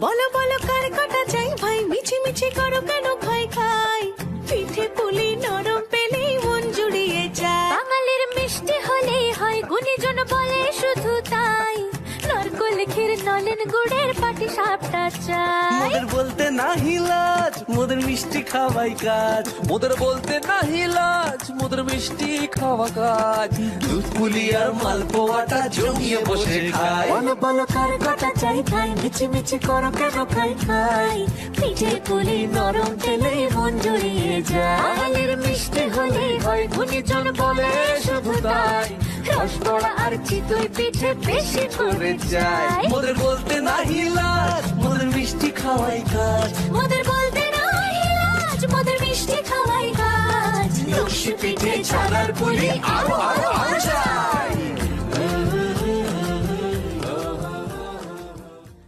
বলো বলো কার কাটা চাই ভাই, মিছি মিছি করো কেন খাই খাই, পিঠে পুলি নরম পেলেই মন জুড়িয়ে যায়। বাঙালির মিষ্টি হলেই হয়, গুণীজন বলে শুধু তাই, নারকোল ক্ষীর নলেন গুড়ের পাটি সাপটা চাই। মোদের বলতে নাহি লাজ, মোদের মিষ্টি খাওয়াই কাজ। মোদের বলতে নাহি লাজ, মোদের মিষ্টি খাওয়া কাজ। দুধ পুলি আর মালপোয়াটা জমিয়ে বসে খায়। বলো বলো কার কাটা চাই ভাই, মিছি মিছি করো কেন খাই খাই, পিঠে পুলি নরম পেলেই মন জুড়িয়ে যায়। বাঙালির মিষ্টি হলেই হয়, গুণীজন বলে শুধু তাই, রসগোল্লা আর চিতই পিঠে বেশি করে চাই। মোদের বলতে নাহি লাজ, মোদের মিষ্টি খাওয়াই কাজ। মোদের বলতে নাই লাজ, মোদের মিষ্টি খাওয়াই কাজ। লক্ষ্মী পিঠে ছানার পুলি আরো আরো আরো